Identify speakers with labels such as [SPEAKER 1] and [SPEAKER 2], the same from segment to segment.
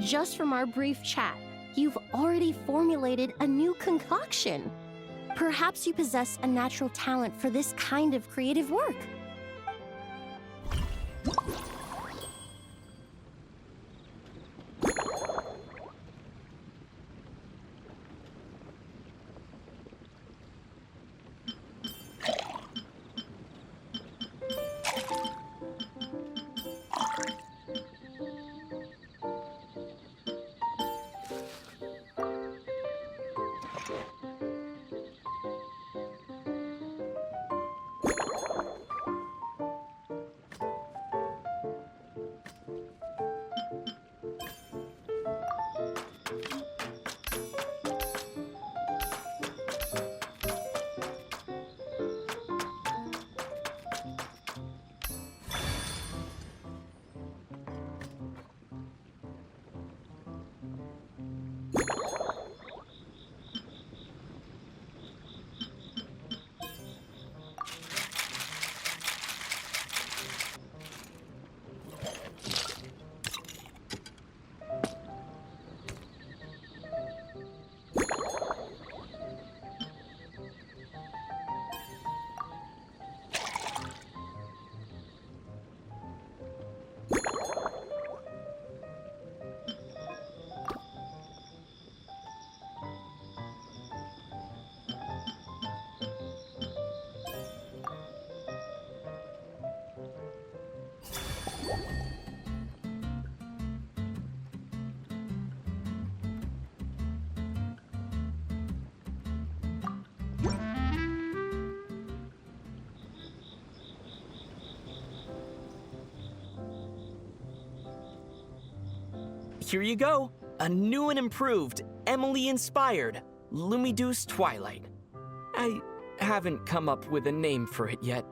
[SPEAKER 1] Just from our brief chat, you've already formulated a new concoction. Perhaps you possess a natural talent for this kind of creative work.
[SPEAKER 2] Here you go. A new and improved, Emily-inspired Lumideus Twilight. I haven't come up with a name for it yet.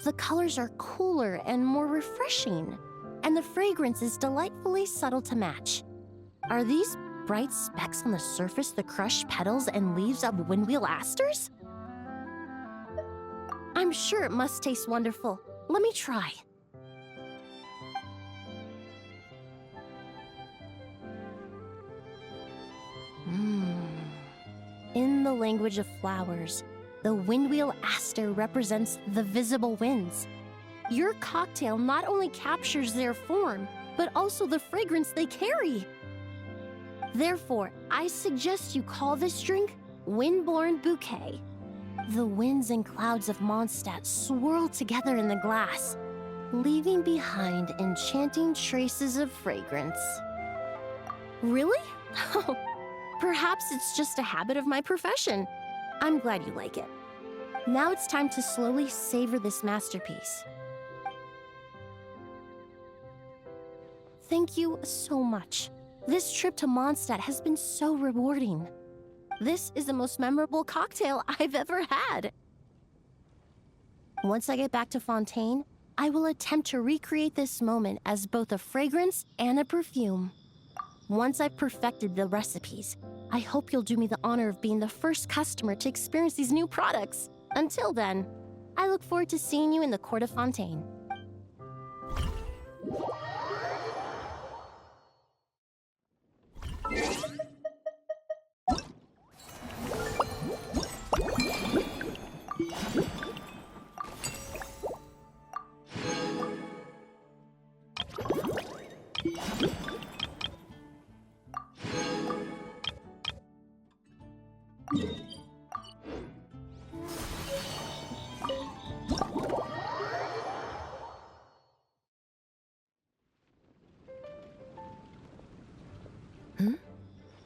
[SPEAKER 1] The colors are cooler and more refreshing, and the fragrance is delightfully subtle to match. Are these bright specks on the surface the crushed petals and leaves of windwheel asters? I'm sure it must taste wonderful. Let me try. In the language of flowers, the windwheel aster represents the visible winds. Your cocktail not only captures their form, but also the fragrance they carry. Therefore, I suggest you call this drink Windborne Bouquet. The winds and clouds of Mondstadt swirl together in the glass, leaving behind enchanting traces of fragrance. Really? Perhaps it's just a habit of my profession. I'm glad you like it. Now it's time to slowly savor this masterpiece. Thank you so much. This trip to Mondstadt has been so rewarding. This is the most memorable cocktail I've ever had. Once I get back to Fontaine, I will attempt to recreate this moment as both a fragrance and a perfume. Once I've perfected the recipes, I hope you'll do me the honor of being the first customer to experience these new products. Until then, I look forward to seeing you in the Court of Fontaine.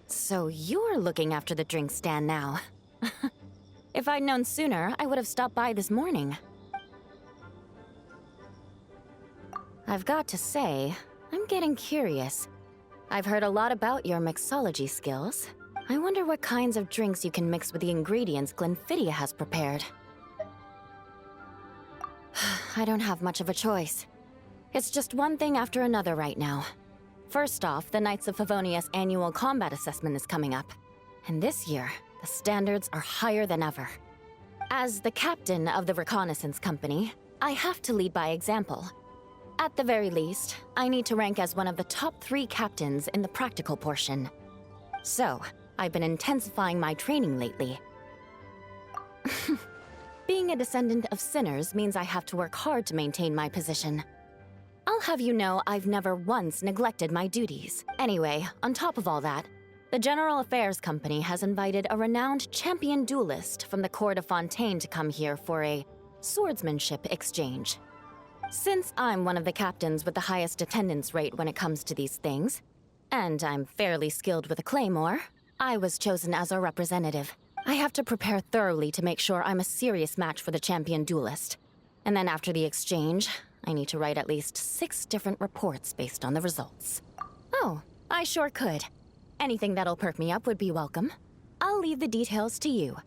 [SPEAKER 3] So you're looking after the drink stand now. If I'd known sooner, I would have stopped by this morning. I've got to say, I'm getting curious. I've heard a lot about your mixology skills. I wonder what kinds of drinks you can mix with the ingredients Glenfiddia has prepared. I don't have much of a choice. It's just one thing after another right now. First off, the Knights of Favonius annual combat assessment is coming up. And this year, the standards are higher than ever. As the captain of the reconnaissance company, I have to lead by example. At the very least, I need to rank as one of the top 3 captains in the practical portion. So, I've been intensifying my training lately. Being a descendant of sinners means I have to work hard to maintain my position. I'll have you know I've never once neglected my duties. Anyway, on top of all that, the General Affairs Company has invited a renowned champion duelist from the court of Fontaine to come here for a swordsmanship exchange. Since I'm one of the captains with the highest attendance rate when it comes to these things, and I'm fairly skilled with a claymore, I was chosen as a representative. I have to prepare thoroughly to make sure I'm a serious match for the champion duelist. And then after the exchange, I need to write at least 6 different reports based on the results. Oh, I sure could. Anything that'll perk me up would be welcome. I'll leave the details to you.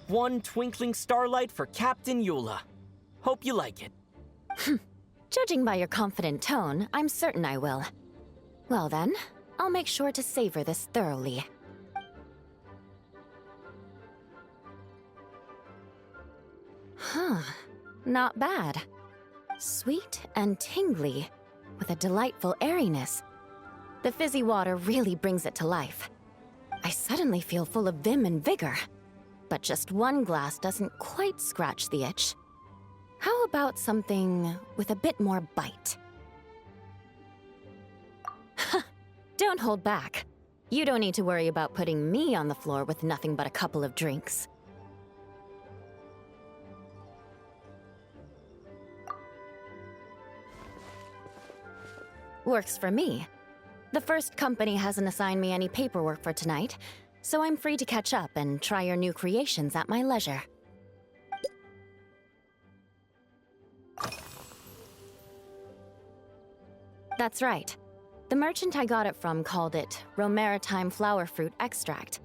[SPEAKER 2] One twinkling starlight for Captain Eula. Hope you like it.
[SPEAKER 3] Judging by your confident tone, I'm certain I will. Well then, I'll make sure to savor this thoroughly. Huh, not bad. Sweet and tingly, with a delightful airiness. The fizzy water really brings it to life. I suddenly feel full of vim and vigor. But just one glass doesn't quite scratch the itch. How about something with a bit more bite? Don't hold back. You don't need to worry about putting me on the floor with nothing but a couple of drinks. Works for me. The first company hasn't assigned me any paperwork for tonight, so I'm free to catch up and try your new creations at my leisure. That's right. The merchant I got it from called it Romaritime Flower Fruit Extract.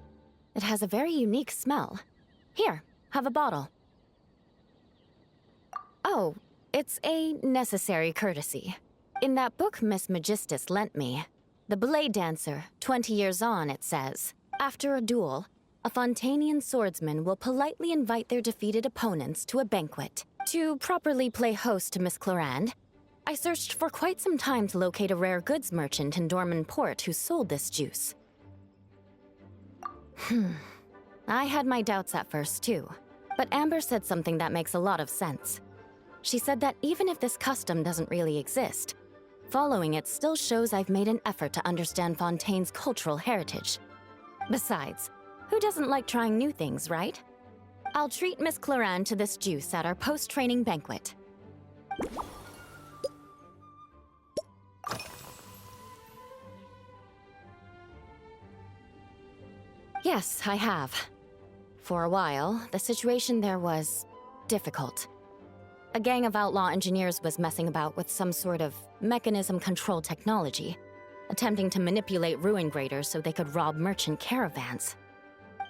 [SPEAKER 3] It has a very unique smell. Here, have a bottle. Oh, it's a necessary courtesy. In that book Miss Magistus lent me, The Blade Dancer, 20 Years On, it says, after a duel, a Fontainian swordsman will politely invite their defeated opponents to a banquet. To properly play host to Miss Clorinde, I searched for quite some time to locate a rare goods merchant in Dorman Port who sold this juice. I had my doubts at first, too. But Amber said something that makes a lot of sense. She said that even if this custom doesn't really exist, following it still shows I've made an effort to understand Fontaine's cultural heritage. Besides, who doesn't like trying new things, right? I'll treat Miss Clorinde to this juice at our post-training banquet. Yes, I have. For a while, the situation there was difficult. A gang of outlaw engineers was messing about with some sort of mechanism control technology, attempting to manipulate ruin graders so they could rob merchant caravans.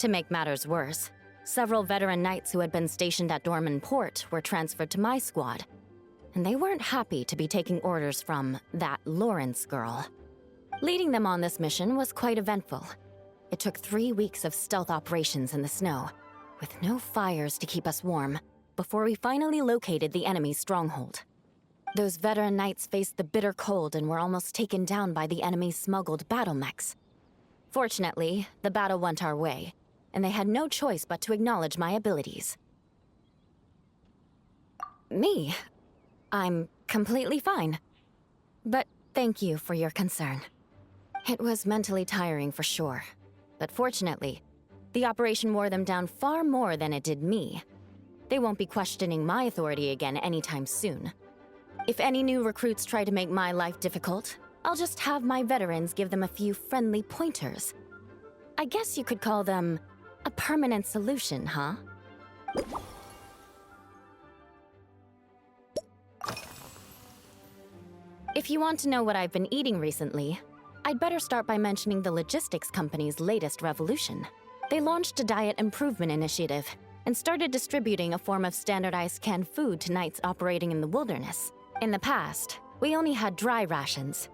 [SPEAKER 3] To make matters worse, several veteran knights who had been stationed at Dorman Port were transferred to my squad, and they weren't happy to be taking orders from that Lawrence girl. Leading them on this mission was quite eventful. It took 3 weeks of stealth operations in the snow, with no fires to keep us warm, before we finally located the enemy's stronghold. Those veteran knights faced the bitter cold and were almost taken down by the enemy's smuggled battle mechs. Fortunately, the battle went our way, and they had no choice but to acknowledge my abilities. Me? I'm completely fine. But thank you for your concern. It was mentally tiring for sure, but fortunately, the operation wore them down far more than it did me. They won't be questioning my authority again anytime soon. If any new recruits try to make my life difficult, I'll just have my veterans give them a few friendly pointers. I guess you could call them a permanent solution, huh? If you want to know what I've been eating recently, I'd better start by mentioning the logistics company's latest revolution. They launched a diet improvement initiative and started distributing a form of standardized canned food to knights operating in the wilderness. In the past, we only had dry rations.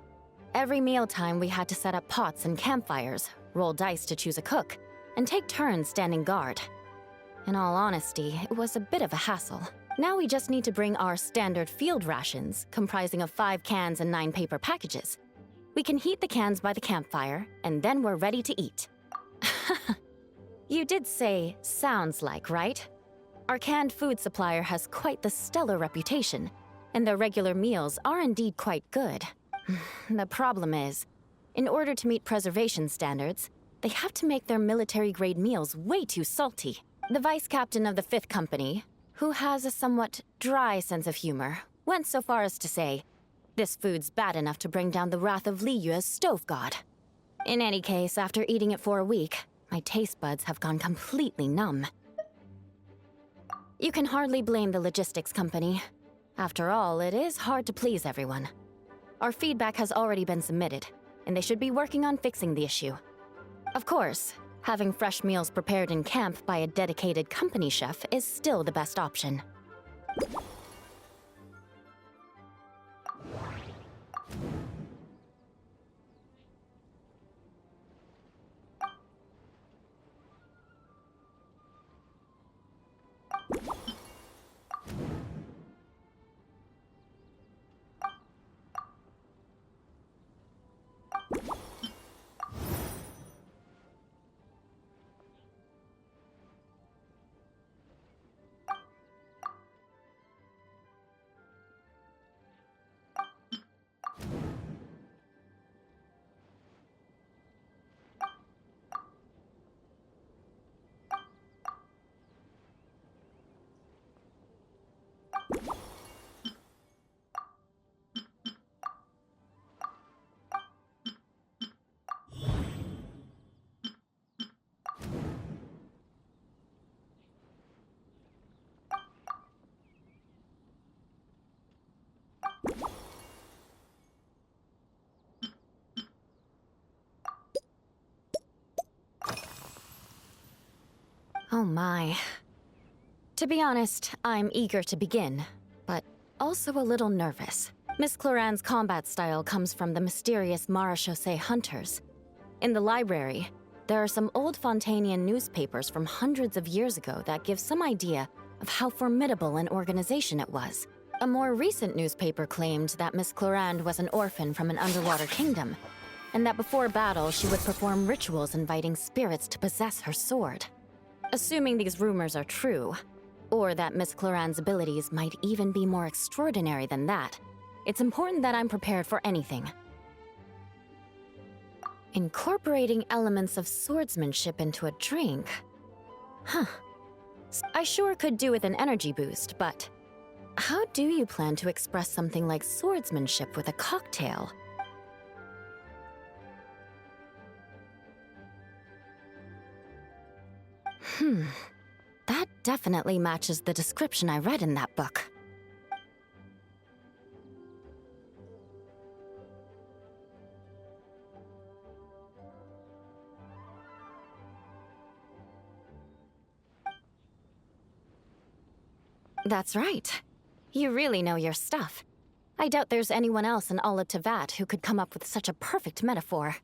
[SPEAKER 3] Every mealtime we had to set up pots and campfires, roll dice to choose a cook, and take turns standing guard. In all honesty, it was a bit of a hassle. Now we just need to bring our standard field rations, comprising of 5 cans and 9 paper packages. We can heat the cans by the campfire, and then we're ready to eat. You did say, sounds like, right? Our canned food supplier has quite the stellar reputation, and their regular meals are indeed quite good. The problem is, in order to meet preservation standards, they have to make their military-grade meals way too salty. The vice captain of the 5th Company, who has a somewhat dry sense of humor, went so far as to say, this food's bad enough to bring down the wrath of Liyue's stove god. In any case, after eating it for a week, my taste buds have gone completely numb. You can hardly blame the logistics company. After all, it is hard to please everyone. Our feedback has already been submitted, and they should be working on fixing the issue. Of course, having fresh meals prepared in camp by a dedicated company chef is still the best option. Oh my. To be honest, I'm eager to begin, but also a little nervous. Miss Cloran's combat style comes from the mysterious Marechaussee hunters. In the library, there are some old Fontanian newspapers from hundreds of years ago that give some idea of how formidable an organization it was. A more recent newspaper claimed that Miss Cloran was an orphan from an underwater kingdom, and that before battle she would perform rituals inviting spirits to possess her sword. Assuming these rumors are true, or that Miss Cloran's abilities might even be more extraordinary than that, it's important that I'm prepared for anything. Incorporating elements of swordsmanship into a drink? Huh. I sure could do with an energy boost, but how do you plan to express something like swordsmanship with a cocktail? That definitely matches the description I read in that book. That's right. You really know your stuff. I doubt there's anyone else in all of Teyvat who could come up with such a perfect metaphor.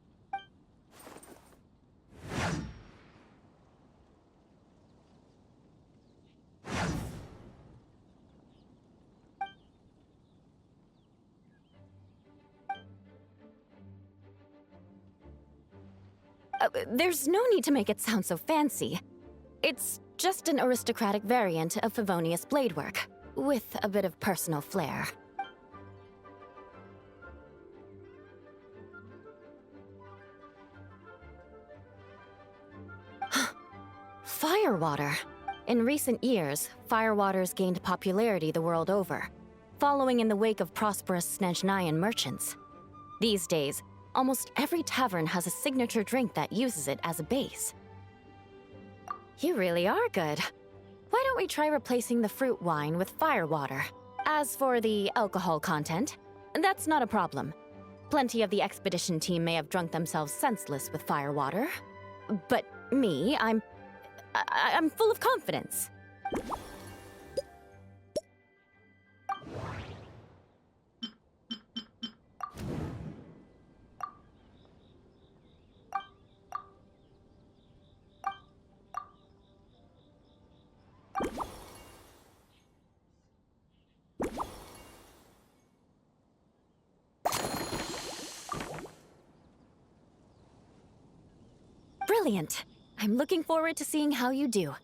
[SPEAKER 3] There's no need to make it sound so fancy. It's just an aristocratic variant of Favonius bladework, with a bit of personal flair. Firewater. In recent years, firewaters gained popularity the world over, following in the wake of prosperous Snezhnayan merchants. These days, almost every tavern has a signature drink that uses it as a base. You really are good. Why don't we try replacing the fruit wine with firewater? As for the alcohol content, that's not a problem. Plenty of the expedition team may have drunk themselves senseless with firewater. But me, I'm full of confidence. Brilliant. I'm looking forward to seeing how you do.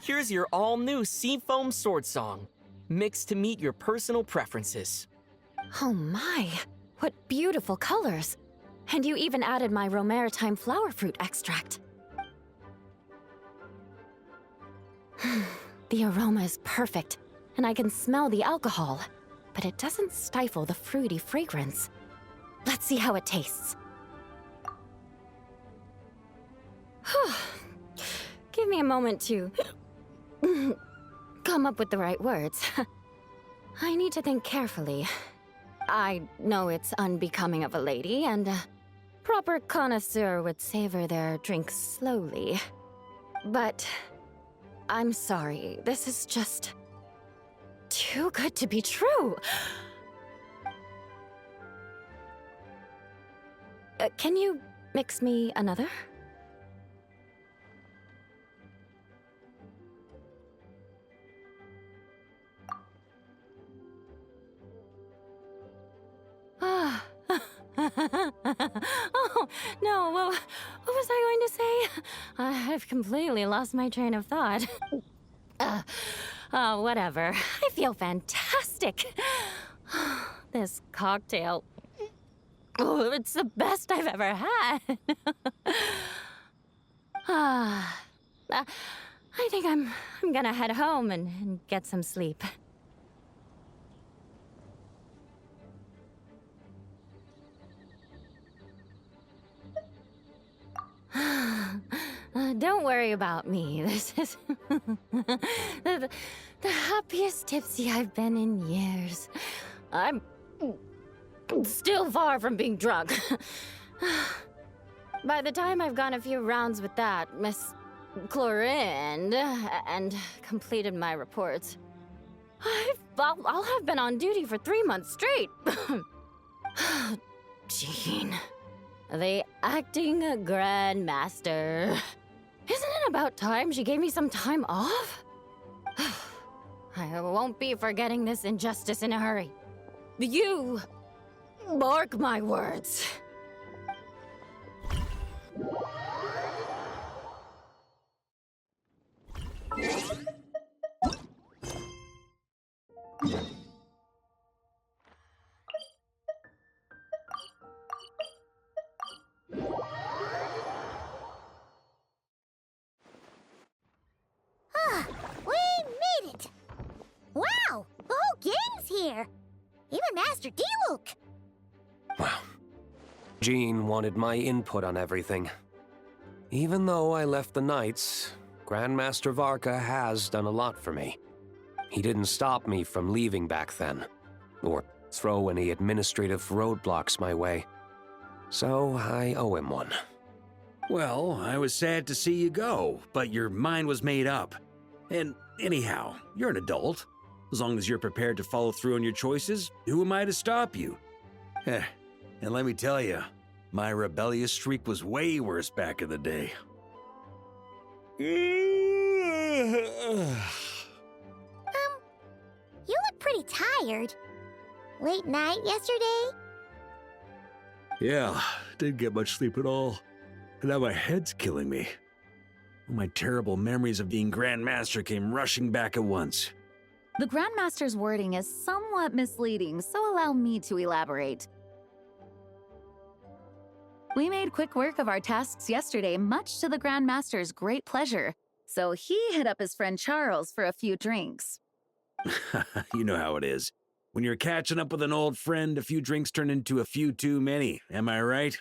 [SPEAKER 2] Here's your all-new Seafoam Sword Song, mixed to meet your personal preferences.
[SPEAKER 3] Oh my, what beautiful colors. And you even added my Romaritime flower fruit extract. The aroma is perfect, and I can smell the alcohol, but it doesn't stifle the fruity fragrance. Let's see how it tastes. Give me a moment to come up with the right words. I need to think carefully. I know it's unbecoming of a lady, and a proper connoisseur would savor their drinks slowly. But I'm sorry, this is just too good to be true. Can you mix me another? Oh, no, what was I going to say? I've completely lost my train of thought. Whatever. I feel fantastic. This cocktail... Oh, it's the best I've ever had. I think I'm gonna head home and get some sleep. Don't worry about me. This is the happiest tipsy I've been in years. I'm still far from being drunk. By the time I've gone a few rounds with that, Miss Chlorinde, and completed my reports, I'll have been on duty for 3 months straight. Jean. The acting grandmaster. Isn't it about time she gave me some time off? I won't be forgetting this injustice in a hurry. You mark my words.
[SPEAKER 4] here. Even Master Diluc.
[SPEAKER 5] Well, Jean wanted my input on everything. Even though I left the Knights, Grandmaster Varka has done a lot for me. He didn't stop me from leaving back then, or throw any administrative roadblocks my way. So I owe him one.
[SPEAKER 6] Well, I was sad to see you go, but your mind was made up. And anyhow, you're an adult. As long as you're prepared to follow through on your choices, who am I to stop you? And let me tell you, my rebellious streak was way worse back in the day.
[SPEAKER 4] You look pretty tired. Late night yesterday?
[SPEAKER 6] Yeah, didn't get much sleep at all. And now my head's killing me. My terrible memories of being Grandmaster came rushing back at once.
[SPEAKER 7] The Grandmaster's wording is somewhat misleading, so allow me to elaborate. We made quick work of our tasks yesterday, much to the Grandmaster's great pleasure, so he hit up his friend Charles for a few drinks.
[SPEAKER 6] You know how it is. When you're catching up with an old friend, a few drinks turn into a few too many, am I right?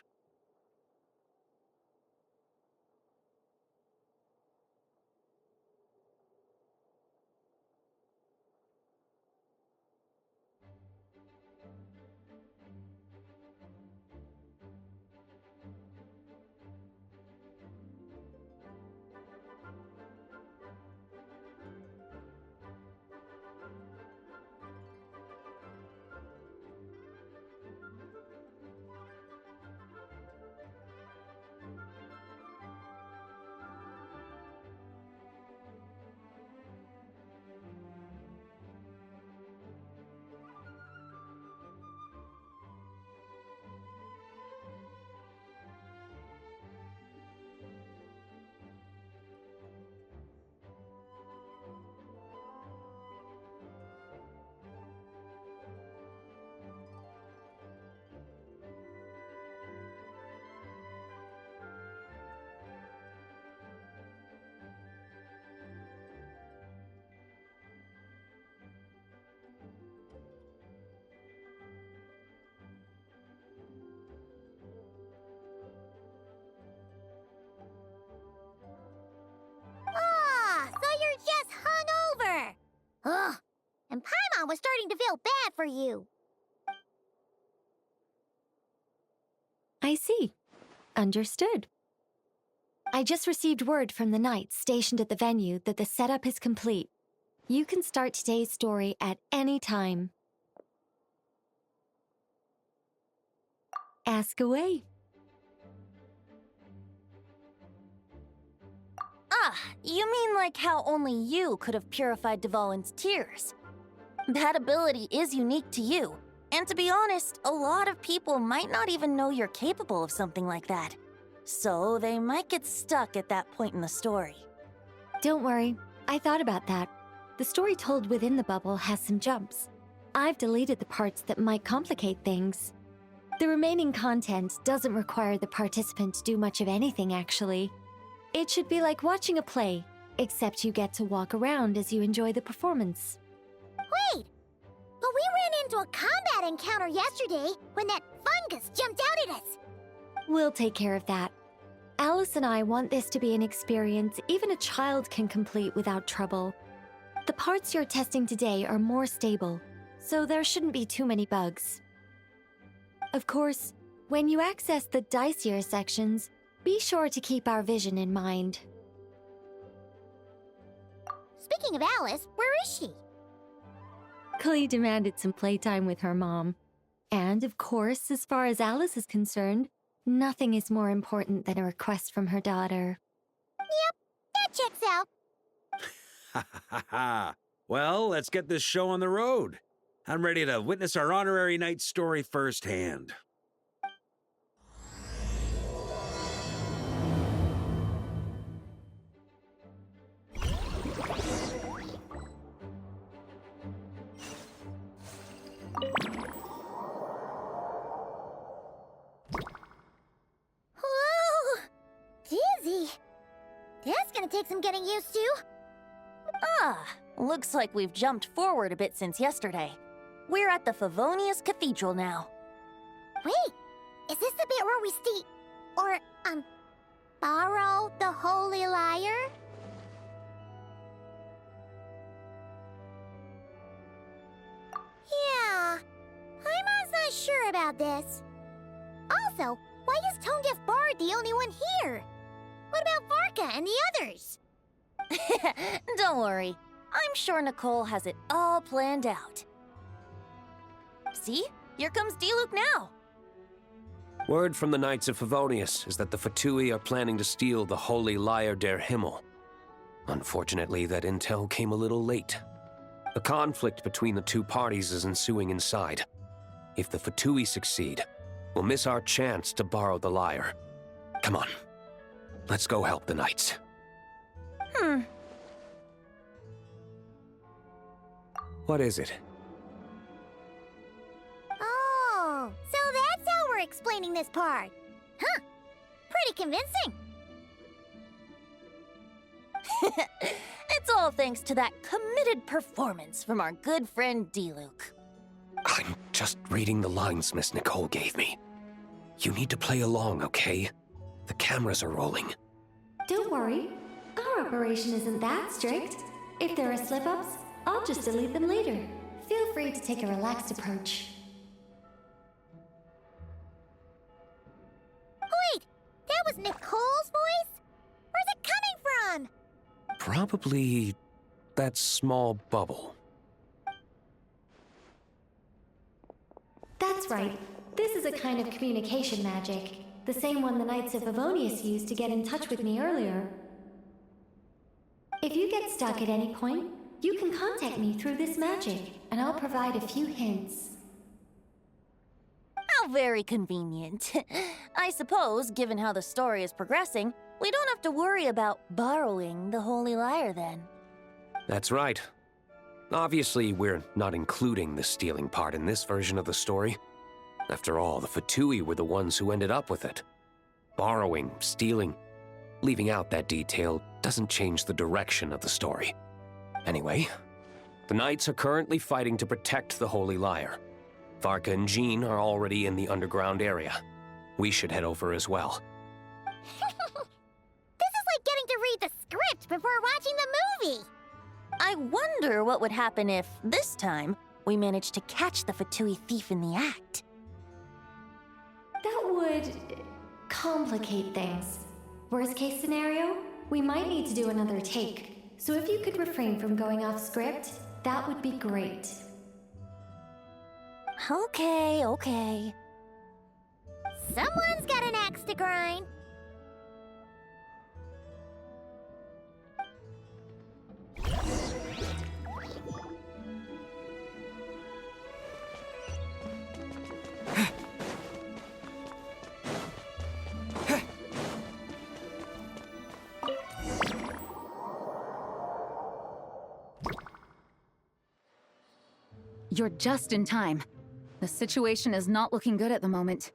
[SPEAKER 4] So you're just hungover. Ugh. And Paimon was starting to feel bad for you.
[SPEAKER 8] I see. Understood. I just received word from the Knights stationed at the venue that the setup is complete. You can start today's story at any time. Ask away.
[SPEAKER 9] Ah, you mean like how only you could have purified Dvalin's tears? That ability is unique to you, and to be honest, a lot of people might not even know you're capable of something like that. So they might get stuck at that point in the story.
[SPEAKER 8] Don't worry, I thought about that. The story told within the bubble has some jumps. I've deleted the parts that might complicate things. The remaining content doesn't require the participant to do much of anything, actually. It should be like watching a play, except you get to walk around as you enjoy the performance.
[SPEAKER 4] Wait! But we ran into a combat encounter yesterday when that fungus jumped out at us.
[SPEAKER 8] We'll take care of that. Alice and I want this to be an experience even a child can complete without trouble. The parts you're testing today are more stable, so there shouldn't be too many bugs. Of course, when you access the dicier sections, be sure to keep our vision in mind.
[SPEAKER 4] Speaking of Alice, where is she?
[SPEAKER 8] Klee demanded some playtime with her mom. And of course, as far as Alice is concerned, nothing is more important than a request from her daughter.
[SPEAKER 4] Yep, that checks out.
[SPEAKER 6] Ha ha ha ha. Well, let's get this show on the road. I'm ready to witness our honorary knight story firsthand.
[SPEAKER 4] Whoa! Dizzy. That's gonna take some getting used to.
[SPEAKER 9] Ah, looks like we've jumped forward a bit since yesterday. We're at the Favonius Cathedral now.
[SPEAKER 4] Wait, is this the bit where we borrow the Holy Lyre? Yeah, I'm not sure about this. Also, why is Tone Deaf Bard the only one here? What about Varka and the others?
[SPEAKER 9] Don't worry. I'm sure Nicole has it all planned out. See? Here comes Diluc now.
[SPEAKER 5] Word from the Knights of Favonius is that the Fatui are planning to steal the Holy Lyre der Himmel. Unfortunately, that intel came a little late. A conflict between the two parties is ensuing inside. If the Fatui succeed, we'll miss our chance to borrow the lyre. Come on, let's go help the Knights. What is it?
[SPEAKER 4] Oh, so that's how we're explaining this part. Huh, pretty convincing.
[SPEAKER 9] It's all thanks to that committed performance from our good friend Diluc.
[SPEAKER 5] I'm just reading the lines Miss Nicole gave me. You need to play along, okay? The cameras are rolling.
[SPEAKER 8] Don't worry. Our operation isn't that strict. If there are slip-ups, I'll just delete them later. Feel free to take a relaxed approach.
[SPEAKER 4] Wait, that was Nicole's voice? Where's it coming from?
[SPEAKER 5] Probably that small bubble.
[SPEAKER 8] That's right. This is a kind of communication magic. The same one the Knights of Favonius used to get in touch with me earlier. If you get stuck at any point, you can contact me through this magic, and I'll provide a few hints.
[SPEAKER 9] How very convenient. I suppose, given how the story is progressing, we don't have to worry about borrowing the Holy Lyre then.
[SPEAKER 5] That's right. Obviously, we're not including the stealing part in this version of the story. After all, the Fatui were the ones who ended up with it. Borrowing, stealing, leaving out that detail doesn't change the direction of the story. Anyway, the Knights are currently fighting to protect the Holy Lyre. Varka and Jean are already in the underground area. We should head over as well.
[SPEAKER 4] This is like getting to read the script before watching the movie.
[SPEAKER 9] I wonder what would happen if, this time, we managed to catch the Fatui thief in the act.
[SPEAKER 8] That would complicate things. Worst case scenario, we might need to do another take. So if you could refrain from going off script, that would be great.
[SPEAKER 9] Okay.
[SPEAKER 4] Someone's got an axe to grind.
[SPEAKER 7] You're just in time. The situation is not looking good at the moment.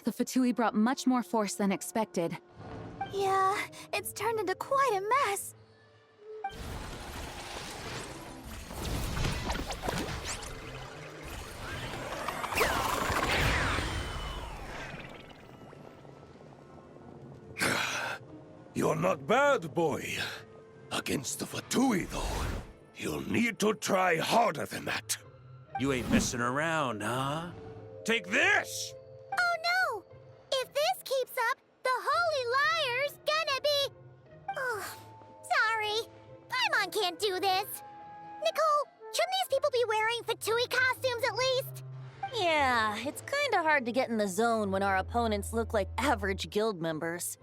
[SPEAKER 7] The Fatui brought much more force than expected.
[SPEAKER 9] Yeah, it's turned into quite a mess.
[SPEAKER 10] You're not bad, boy. Against the Fatui, though, you'll need to try harder than that.
[SPEAKER 6] You ain't messing around, huh? Take this!
[SPEAKER 4] Oh no! If this keeps up, the Holy Lyre's gonna be... Oh, sorry. Paimon can't do this. Nicole, shouldn't these people be wearing Fatui costumes at least?
[SPEAKER 9] Yeah, it's kinda hard to get in the zone when our opponents look like average guild members.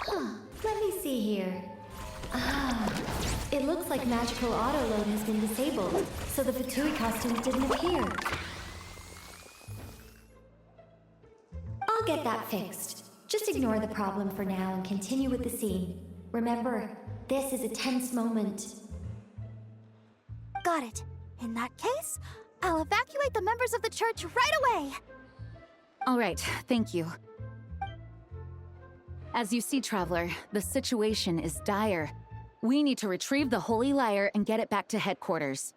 [SPEAKER 8] Let me see here. It looks like magical autoload has been disabled, so the Fatui costumes didn't appear. I'll get that fixed. Just ignore the problem for now and continue with the scene. Remember, this is a tense moment.
[SPEAKER 9] Got it. In that case, I'll evacuate the members of the church right away.
[SPEAKER 7] All right, thank you. As you see, Traveler, the situation is dire. We need to retrieve the Holy Lyre and get it back to headquarters.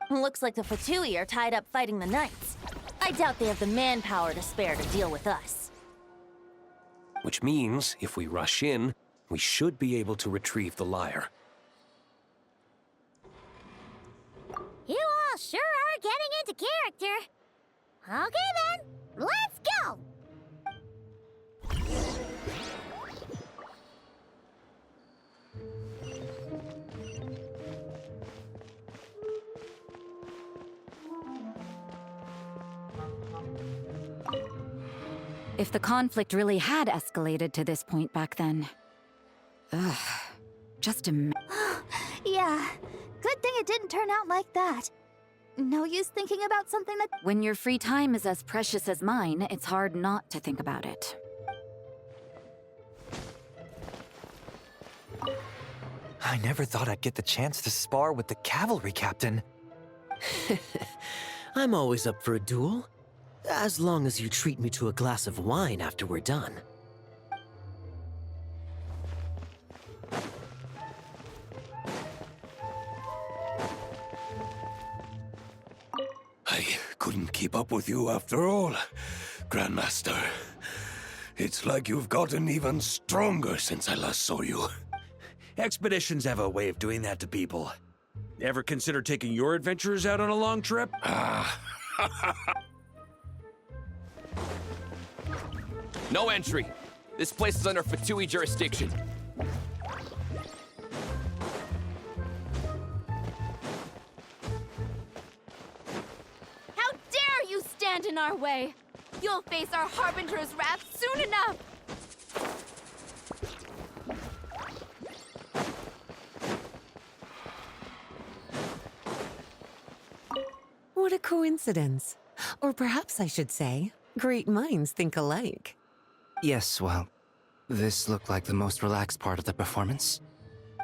[SPEAKER 9] Looks like the Fatui are tied up fighting the Knights. I doubt they have the manpower to spare to deal with us.
[SPEAKER 5] Which means, if we rush in, we should be able to retrieve the lyre.
[SPEAKER 4] You all sure are getting into character. Okay then, let's go!
[SPEAKER 7] If the conflict really had escalated to this point back then. Ugh. Just
[SPEAKER 11] Yeah, good thing it didn't turn out like that. No use thinking about something that—
[SPEAKER 7] When your free time is as precious as mine, it's hard not to think about it.
[SPEAKER 12] I never thought I'd get the chance to spar with the cavalry captain.
[SPEAKER 13] I'm always up for a duel. As long as you treat me to a glass of wine after we're done.
[SPEAKER 10] I couldn't keep up with you after all, Grandmaster. It's like you've gotten even stronger since I last saw you.
[SPEAKER 6] Expeditions have a way of doing that to people. Ever consider taking your adventurers out on a long trip?
[SPEAKER 2] No entry. This place is under Fatui jurisdiction.
[SPEAKER 11] How dare you stand in our way! You'll face our Harbinger's wrath soon enough!
[SPEAKER 14] What a coincidence. Or perhaps I should say, great minds think alike.
[SPEAKER 15] Yes, well, this looked like the most relaxed part of the performance.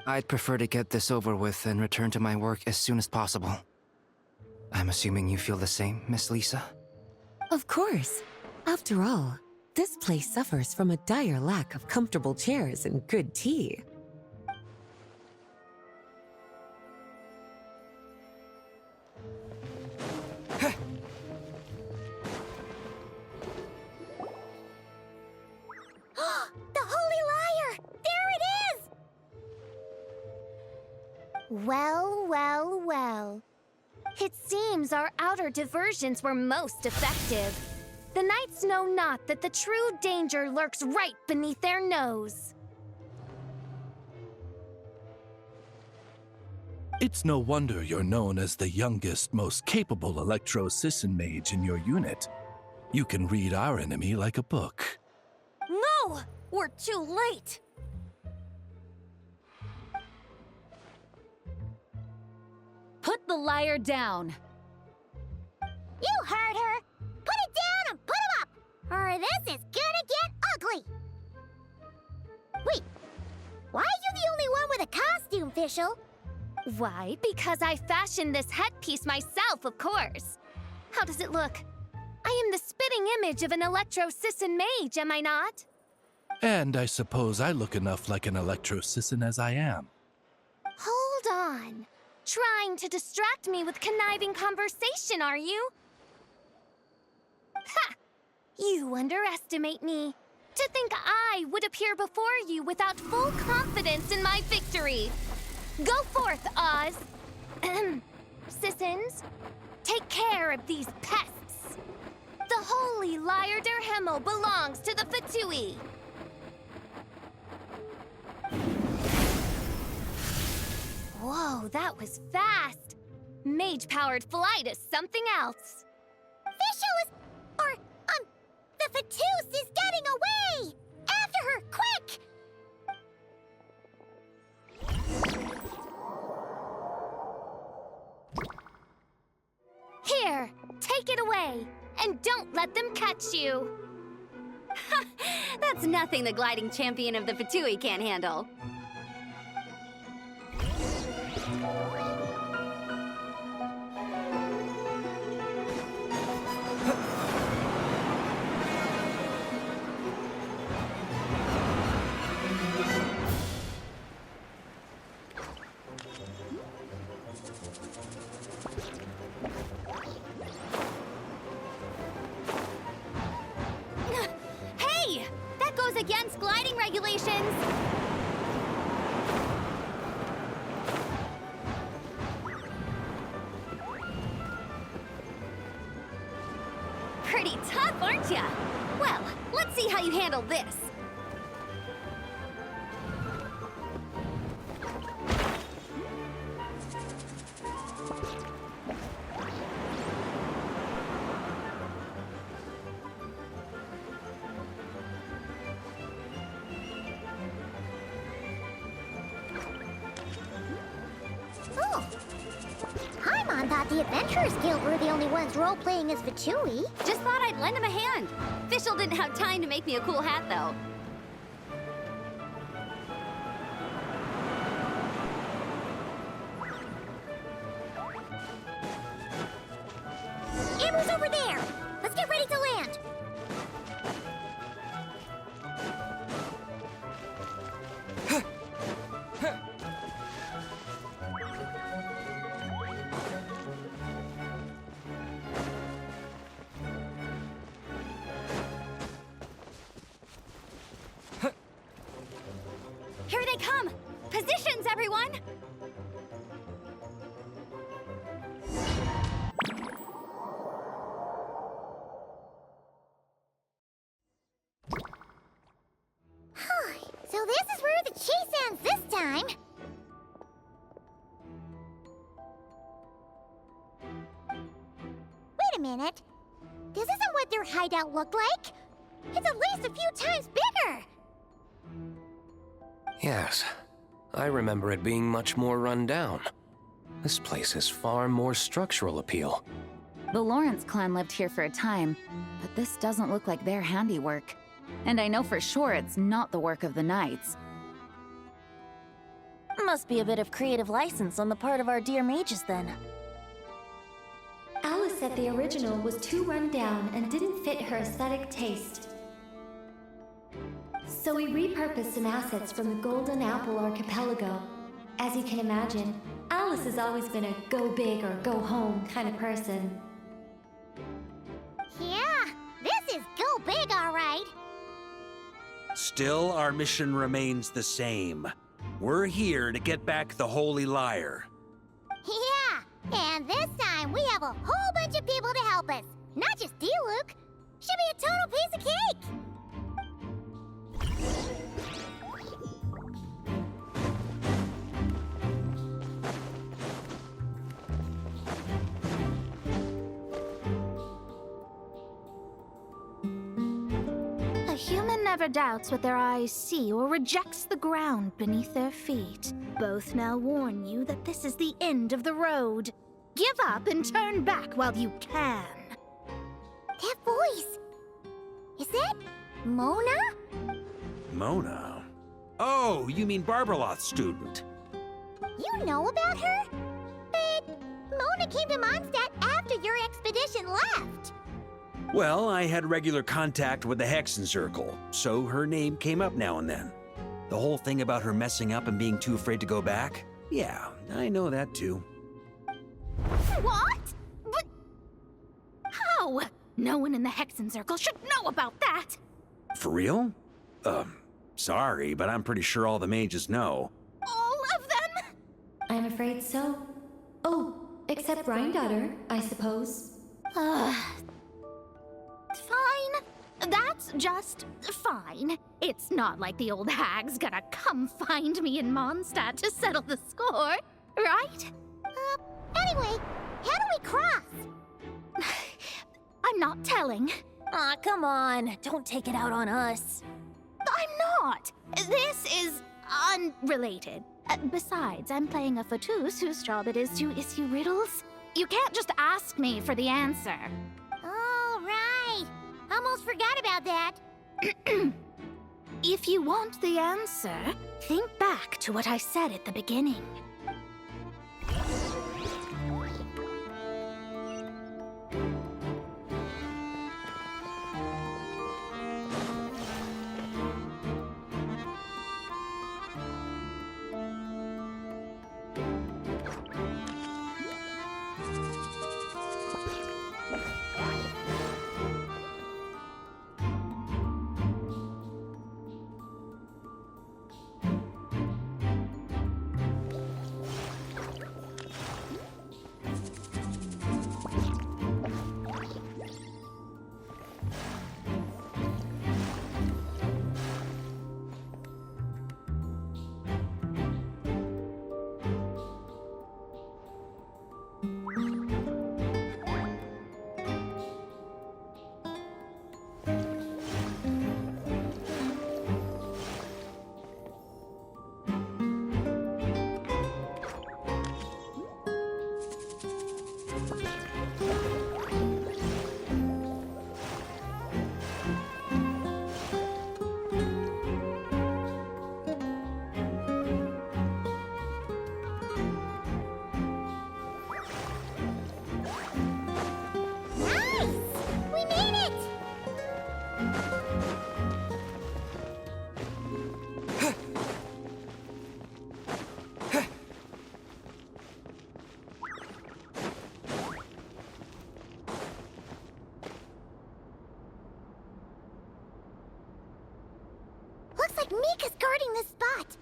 [SPEAKER 15] I'd prefer to get this over with and return to my work as soon as possible. I'm assuming you feel the same, Miss Lisa?
[SPEAKER 14] Of course. After all, this place suffers from a dire lack of comfortable chairs and good tea.
[SPEAKER 4] The Holy Lyre! There it is! Well, well, well.
[SPEAKER 1] It seems our outer diversions were most effective. The knights know not that the true danger lurks right beneath their nose.
[SPEAKER 16] It's no wonder you're known as the youngest, most capable Electro-Sisson mage in your unit. You can read our enemy like a book.
[SPEAKER 9] No! We're too late!
[SPEAKER 7] Put the lyre down!
[SPEAKER 4] You heard her! Put it down and put him up! Or this is gonna get ugly! Wait, why are you the only one with a costume, Fischl?
[SPEAKER 1] Why? Because I fashioned this headpiece myself, of course. How does it look? I am the spitting image of an Electro-Sisson mage, am I not?
[SPEAKER 16] And I suppose I look enough like an Electro-Sisson as I am.
[SPEAKER 1] Hold on. Trying to distract me with conniving conversation, are you? Ha! You underestimate me. To think I would appear before you without full confidence in my victory. Go forth, Oz. Sissons, take care of these pests. The holy Lyre der Himmel belongs to the Fatui. Whoa, that was fast. Mage-powered flight is something else.
[SPEAKER 4] Fischl is... the Fatus is getting away! After her, quick!
[SPEAKER 1] Here, take it away, and don't let them catch you.
[SPEAKER 11] That's nothing the gliding champion of the Fatui can't handle. aren't ya? Well, let's see how you handle this.
[SPEAKER 4] Oh. Paimon thought the Adventurers Guild were the only ones role-playing as Fatui.
[SPEAKER 11] Just thought I'd lend him a hand. Fischl didn't have time to make me a cool hat, though.
[SPEAKER 4] Amber's over there! Let's get ready to land!
[SPEAKER 11] Here they come! Positions, everyone!
[SPEAKER 4] So this is where the chase ends this time. Wait a minute. This isn't what their hideout looked like. It's at least a few times bigger.
[SPEAKER 5] Yes, I remember it being much more run down. This place has far more structural appeal.
[SPEAKER 7] The Lawrence clan lived here for a time, but this doesn't look like their handiwork. And I know for sure it's not the work of the Knights.
[SPEAKER 9] Must be a bit of creative license on the part of our dear mages, then.
[SPEAKER 8] Alice said the original was too run down and didn't fit her aesthetic taste. So we repurposed some assets from the Golden Apple Archipelago. As you can imagine, Alice has always been a go big or go home kind of person.
[SPEAKER 4] Yeah, this is go big, all right.
[SPEAKER 6] Still, our mission remains the same. We're here to get back the Holy Lyre.
[SPEAKER 4] Yeah, and this time we have a whole bunch of people to help us. Not just Diluc. Should be a total piece of cake.
[SPEAKER 17] A human never doubts what their eyes see or rejects the ground beneath their feet. Both now warn you that this is the end of the road. Give up and turn back while you can.
[SPEAKER 4] That voice. Is that Mona?
[SPEAKER 6] Mona? Oh, you mean Barbeloth's student.
[SPEAKER 4] You know about her? But Mona came to Mondstadt after your expedition left.
[SPEAKER 6] Well, I had regular contact with the Hexen Circle, so her name came up now and then. The whole thing about her messing up and being too afraid to go back? Yeah, I know that too.
[SPEAKER 17] What? But how? No one in the Hexen Circle should know about that.
[SPEAKER 6] For real? Sorry, but I'm pretty sure all the mages know.
[SPEAKER 17] All of them?
[SPEAKER 8] I'm afraid so. Oh, except Rhindaughter, I suppose.
[SPEAKER 17] Fine. That's just fine. It's not like the old hag's gonna come find me in Mondstadt to settle the score, right?
[SPEAKER 4] Anyway, how do we cross?
[SPEAKER 17] I'm not telling.
[SPEAKER 9] Aw, come on. Don't take it out on us.
[SPEAKER 17] I'm not. This is unrelated. Besides, I'm playing a Fatus whose job it is to issue riddles. You can't just ask me for the answer.
[SPEAKER 4] All right. Almost forgot about that.
[SPEAKER 17] If you want the answer, think back to what I said at the beginning.
[SPEAKER 4] Mika's guarding this spot.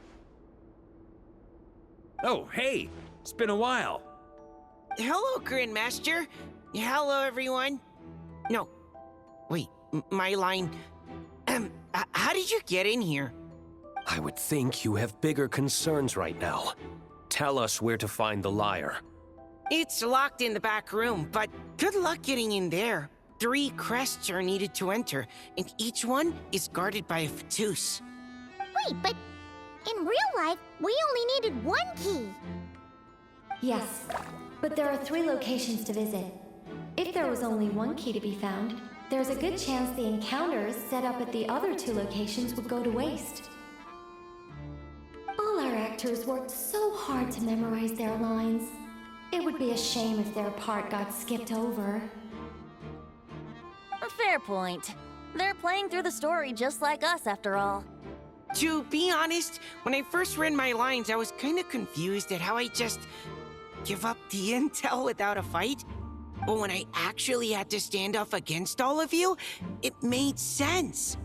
[SPEAKER 6] Oh, hey! It's been a while.
[SPEAKER 18] Hello, Grandmaster. Hello, everyone. No. Wait, my line. How did you get in here?
[SPEAKER 5] I would think you have bigger concerns right now. Tell us where to find the lyre.
[SPEAKER 18] It's locked in the back room, but good luck getting in there. 3 crests are needed to enter, and each one is guarded by a Fatus.
[SPEAKER 4] Wait, but in real life, we only needed 1 key.
[SPEAKER 8] Yes, but there are 3 locations to visit. If there was only 1 key to be found, there's a good chance the encounters set up at the other 2 locations would go to waste. All our actors worked so hard to memorize their lines. It would be a shame if their part got skipped over.
[SPEAKER 9] Fair point. They're playing through the story just like us, after all.
[SPEAKER 18] To be honest, when I first read my lines, I was kind of confused at how I just give up the intel without a fight. But when I actually had to stand up against all of you, it made sense.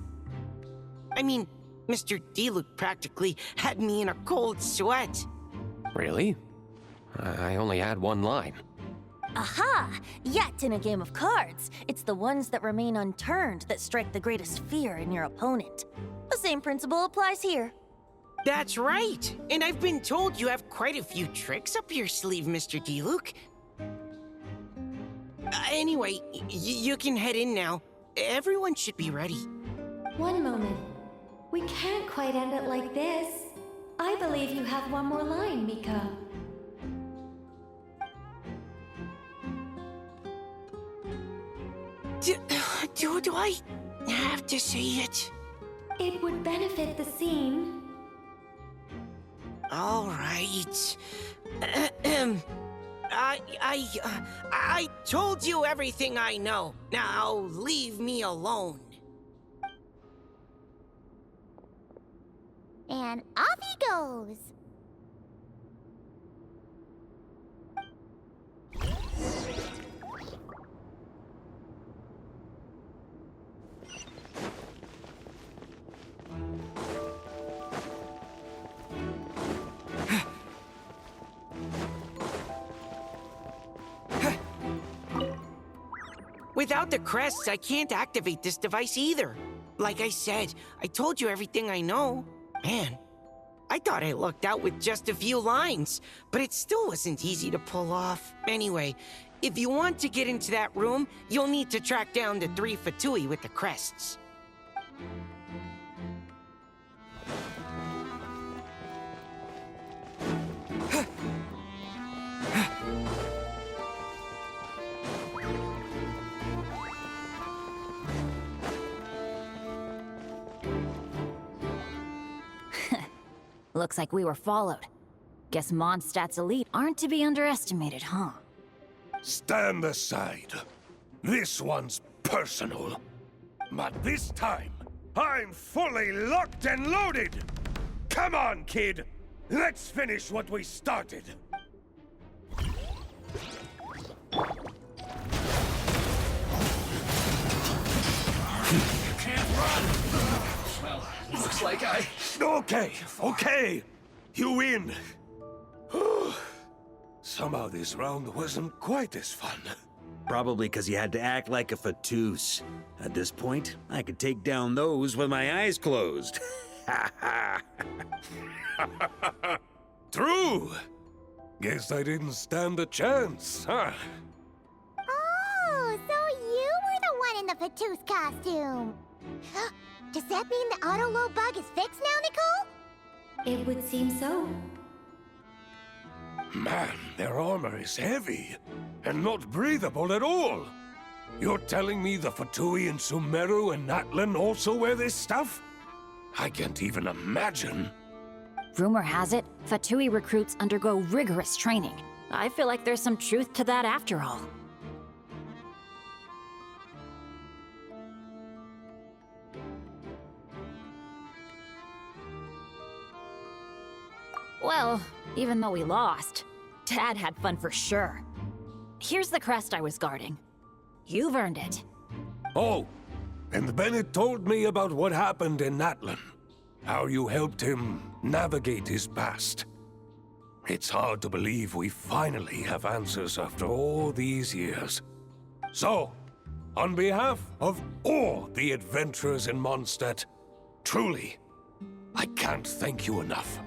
[SPEAKER 18] I mean, Mr. Diluc practically had me in a cold sweat.
[SPEAKER 5] Really? I only had 1 line.
[SPEAKER 9] Aha! Yet in a game of cards, it's the ones that remain unturned that strike the greatest fear in your opponent. The same principle applies here.
[SPEAKER 18] That's right! And I've been told you have quite a few tricks up your sleeve, Mr. Diluc. Anyway, you can head in now. Everyone should be ready.
[SPEAKER 8] One moment. We can't quite end it like this. I believe you have 1 more line, Mika.
[SPEAKER 18] Do I have to say it?
[SPEAKER 8] It would benefit the scene.
[SPEAKER 18] All right. I told you everything I know. Now leave me alone.
[SPEAKER 4] And off he goes.
[SPEAKER 18] Without the crests, I can't activate this device either. Like I said, I told you everything I know. Man, I thought I lucked out with just a few lines, but it still wasn't easy to pull off. Anyway, if you want to get into that room, you'll need to track down the 3 Fatui with the crests.
[SPEAKER 9] Looks like we were followed. Guess Mondstadt's elite aren't to be underestimated, huh?
[SPEAKER 10] Stand aside. This one's personal. But this time, I'm fully locked and loaded! Come on, kid! Let's finish what we started!
[SPEAKER 16] Can't run! Well, looks like I...
[SPEAKER 10] Okay. You win. Somehow this round wasn't quite as fun.
[SPEAKER 6] Probably because you had to act like a Fatus. At this point, I could take down those with my eyes closed.
[SPEAKER 10] True. Guess I didn't stand a chance, huh?
[SPEAKER 4] Oh, so you were the one in the Fatus costume. Does that mean the auto-load bug is fixed now, Nicole?
[SPEAKER 8] It would seem so.
[SPEAKER 10] Man, their armor is heavy, and not breathable at all. You're telling me the Fatui in Sumeru and Natlan also wear this stuff? I can't even imagine.
[SPEAKER 9] Rumor has it, Fatui recruits undergo rigorous training. I feel like there's some truth to that after all. Well, even though we lost, Dad had fun for sure. Here's the crest I was guarding. You've earned it.
[SPEAKER 10] Oh, and Bennett told me about what happened in Natlan. how you helped him navigate his past. It's hard to believe we finally have answers after all these years. So, on behalf of all the adventurers in Mondstadt, truly, I can't thank you enough.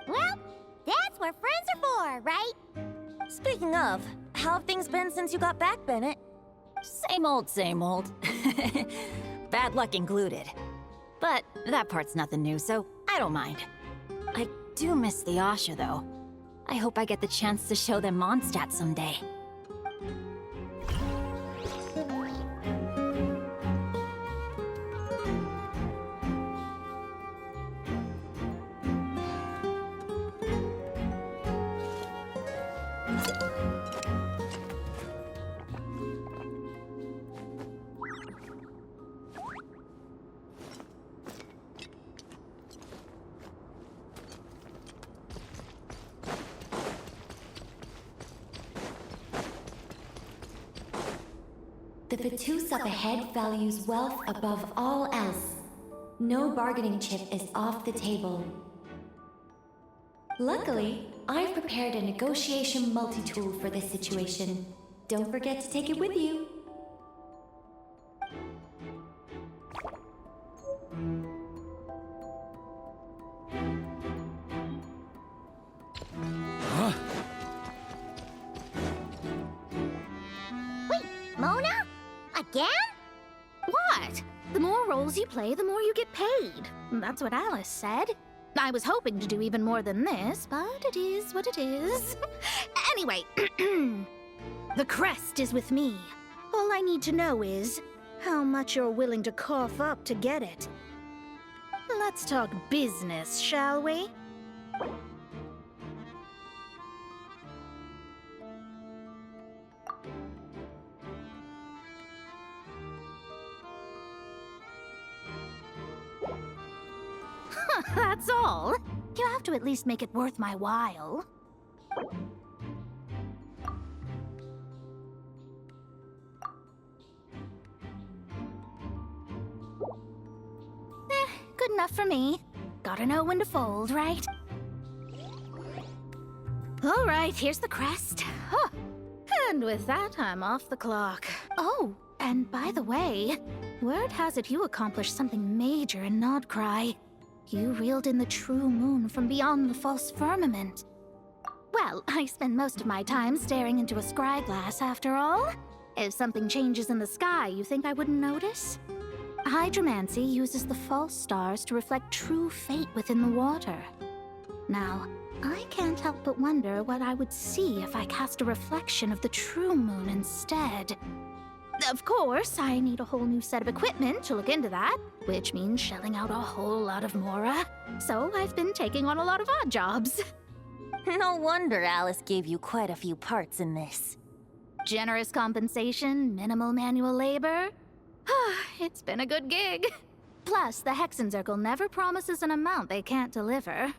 [SPEAKER 4] Well, that's what friends are for, right?
[SPEAKER 9] Speaking of, how have things been since you got back, Bennett?
[SPEAKER 3] Same old, same old. Bad luck included. But that part's nothing new, so I don't mind. I do miss the Asha, though. I hope I get the chance to show them Mondstadt someday.
[SPEAKER 8] The Vatus up ahead values wealth above all else. No bargaining chip is off the table. Luckily, I've prepared a negotiation multi-tool for this situation. Don't forget to take it with you.
[SPEAKER 4] Mona? Again?
[SPEAKER 17] What? The more roles you play, the more you get paid. That's what Alice said. I was hoping to do even more than this, but it is what it is. Anyway, the crest is with me. All I need to know is how much you're willing to cough up to get it. Let's talk business, shall we? That's all. You have to at least make it worth my while. Good enough for me. Gotta know when to fold, right? All right, here's the crest. Huh. And with that, I'm off the clock. Oh, and by the way, word has it you accomplished something major in Nodcry. You reeled in the true moon from beyond the false firmament. Well, I spend most of my time staring into a scry glass, after all. If something changes in the sky, you think I wouldn't notice? Hydromancy uses the false stars to reflect true fate within the water. Now, I can't help but wonder what I would see if I cast a reflection of the true moon instead. Of course, I need a whole new set of equipment to look into that, which means shelling out a whole lot of mora. So I've been taking on a lot of odd jobs.
[SPEAKER 9] No wonder Alice gave you quite a few parts in this.
[SPEAKER 17] Generous compensation, minimal manual labor. It's been a good gig. Plus, the Hexen Circle never promises an amount they can't deliver.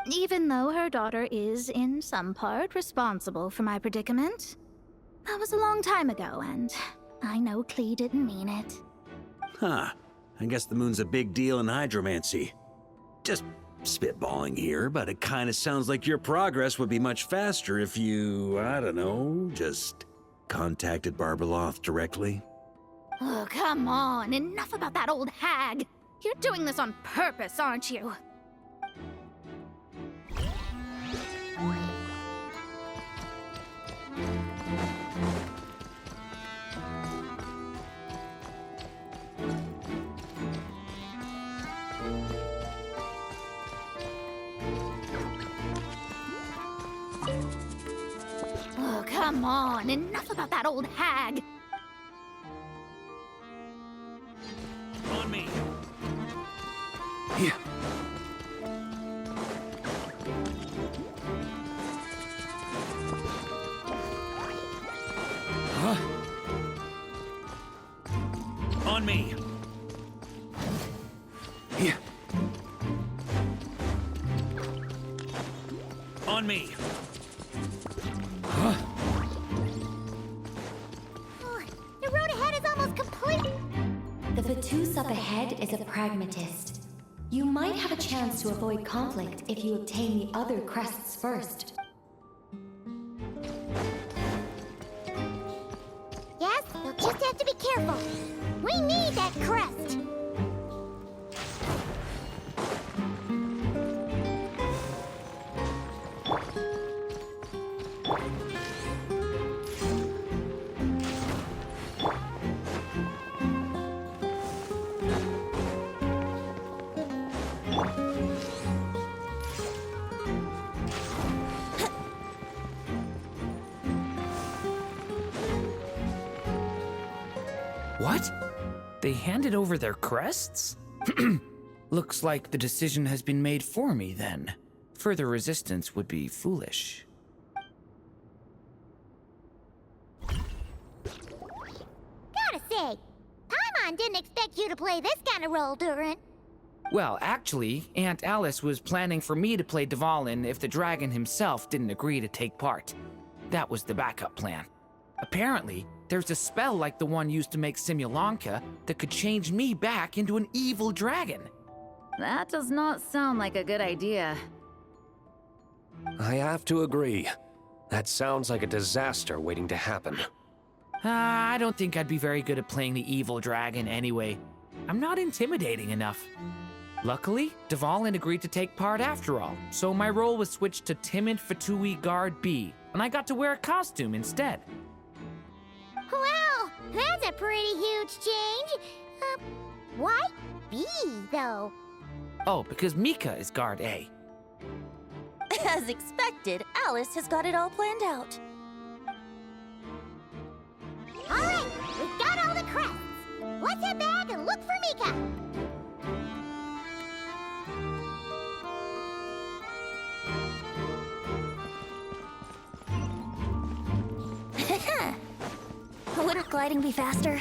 [SPEAKER 17] Even though her daughter is, in some part, responsible for my predicament. That was a long time ago, and I know Klee didn't mean it.
[SPEAKER 6] Huh. I guess the moon's a big deal in hydromancy. Just spitballing here, but it kind of sounds like your progress would be much faster if you, I don't know, just contacted Barbeloth directly.
[SPEAKER 17] Oh, come on. Enough about that old hag. You're doing this on purpose, aren't you? Oh, come on. Enough about that old hag.
[SPEAKER 6] On me. Yeah. Huh? On me. Yeah. On me. Huh?
[SPEAKER 4] The road ahead is almost complete.
[SPEAKER 8] The Vatus up ahead is a pragmatist. You might have a chance to avoid conflict if you obtain the other crests first.
[SPEAKER 4] Yes, you'll just have to be careful. We need that crest.
[SPEAKER 19] What? They handed over their crests? Looks like the decision has been made for me, then. Further resistance would be foolish.
[SPEAKER 4] Gotta say, Paimon didn't expect you to play this kind of role, Durin.
[SPEAKER 19] Well, actually, Aunt Alice was planning for me to play Dvalin if the dragon himself didn't agree to take part. That was the backup plan. Apparently, there's a spell like the one used to make Simulanka that could change me back into an evil dragon.
[SPEAKER 7] That does not sound like a good idea.
[SPEAKER 5] I have to agree. That sounds like a disaster waiting to happen.
[SPEAKER 19] I don't think I'd be very good at playing the evil dragon anyway. I'm not intimidating enough. Luckily, Dvalin agreed to take part after all, so my role was switched to Timid Fatui Guard B, and I got to wear a costume instead.
[SPEAKER 4] Wow, that's a pretty huge change. Why B, though?
[SPEAKER 19] Oh, because Mika is Guard A.
[SPEAKER 9] As expected, Alice has got it all planned out.
[SPEAKER 4] All right, we've got all the crests. Let's head back and look for Mika.
[SPEAKER 9] Wouldn't gliding be faster?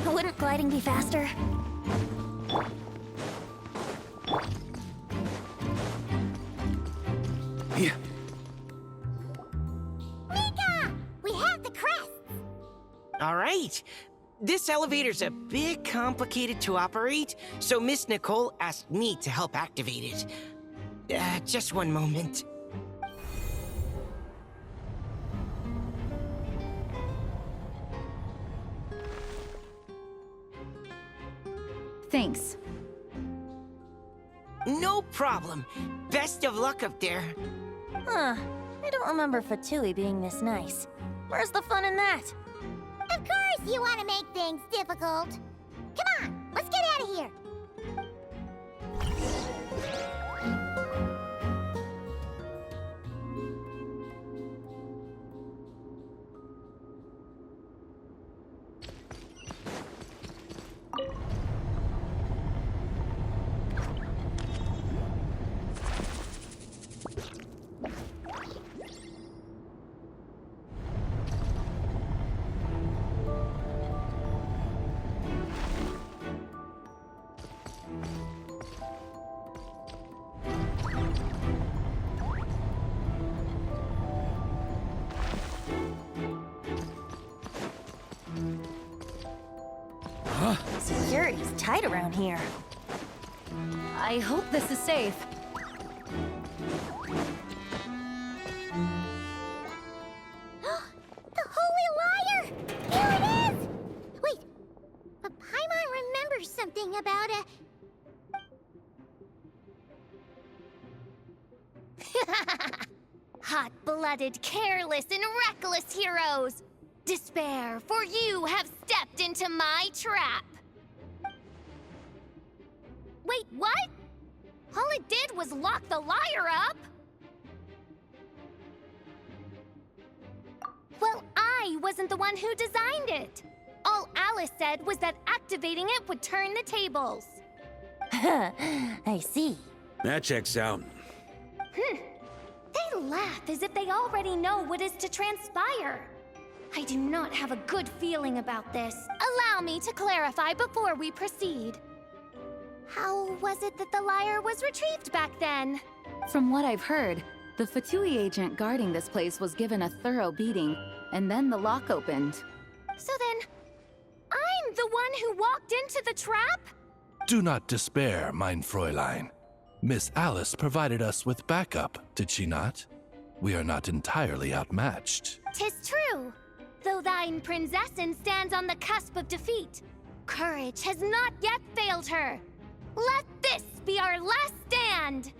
[SPEAKER 9] Wouldn't gliding be faster?
[SPEAKER 5] Yeah.
[SPEAKER 4] Mika! We have the crests!
[SPEAKER 18] All right. This elevator's a bit complicated to operate, so Miss Nicole asked me to help activate it. Just one moment.
[SPEAKER 7] Thanks.
[SPEAKER 18] No problem. Best of luck up there.
[SPEAKER 9] Huh. I don't remember Fatui being this nice. Where's the fun in that?
[SPEAKER 4] Of course you want to make things difficult. Come on, let's get out of here.
[SPEAKER 9] Security's tight around here.
[SPEAKER 7] I hope this is safe.
[SPEAKER 4] The Holy Liar! Here it is! Wait, but Paimon remembers something about a...
[SPEAKER 11] Hot-blooded, careless, and reckless heroes! Despair, for you have stepped into my trap! Wait, what? All it did was lock the liar up? Well, I wasn't the one who designed it. All Alice said was that activating it would turn the tables.
[SPEAKER 9] I see.
[SPEAKER 6] That checks out.
[SPEAKER 11] They laugh as if they already know what is to transpire. I do not have a good feeling about this. Allow me to clarify before we proceed. How was it that the liar was retrieved back then?
[SPEAKER 7] From what I've heard, the Fatui agent guarding this place was given a thorough beating, and then the lock opened.
[SPEAKER 11] So then, I'm The one who walked into the trap?
[SPEAKER 16] Do not despair, mein Fräulein. Miss Alice provided us with backup, did she not? We are not entirely outmatched.
[SPEAKER 11] 'Tis true. Though thine Prinzessin stands on the cusp of defeat, courage has not yet failed her. Let this be our last stand!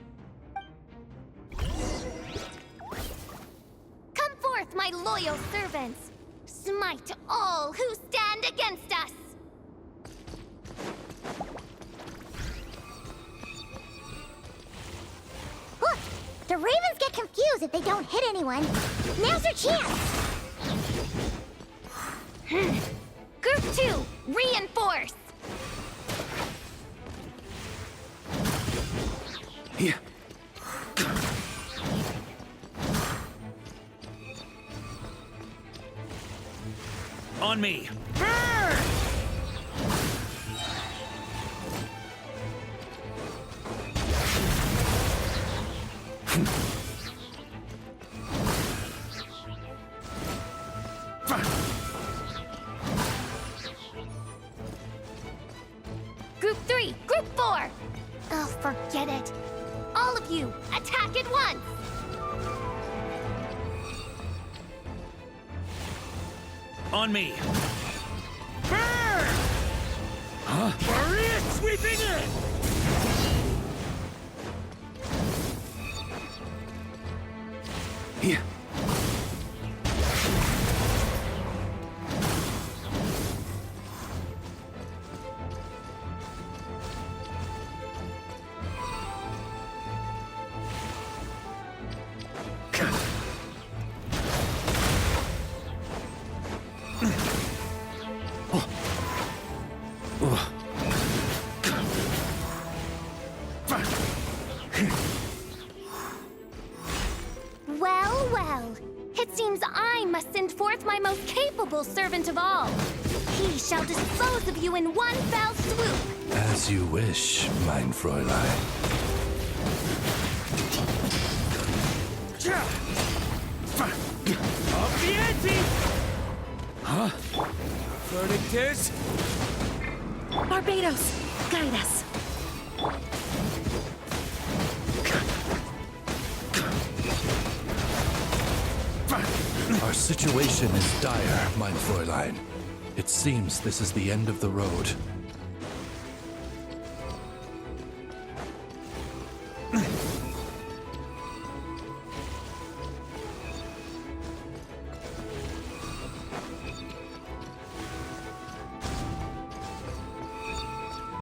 [SPEAKER 11] Come forth, my loyal servants! Smite all who stand against us!
[SPEAKER 4] Look! The Ravens get confused if they don't hit anyone. Now's their chance!
[SPEAKER 11] Group 2, reinforce!
[SPEAKER 6] Yeah. On me!
[SPEAKER 11] Group 3, Group 4! Oh, forget it. All of you, attack at once!
[SPEAKER 6] On me! Huh?
[SPEAKER 10] Maria sweeping in!
[SPEAKER 6] Yeah.
[SPEAKER 11] Well, well. It seems I must send forth my most capable servant of all. He shall dispose of you in one fell swoop.
[SPEAKER 16] As you wish, mein Fräulein.
[SPEAKER 10] Up the ante!
[SPEAKER 6] Huh?
[SPEAKER 10] Verdict is...
[SPEAKER 14] Barbados, guide us.
[SPEAKER 16] Our situation is dire, mein Fräulein. It seems this is the end of the road.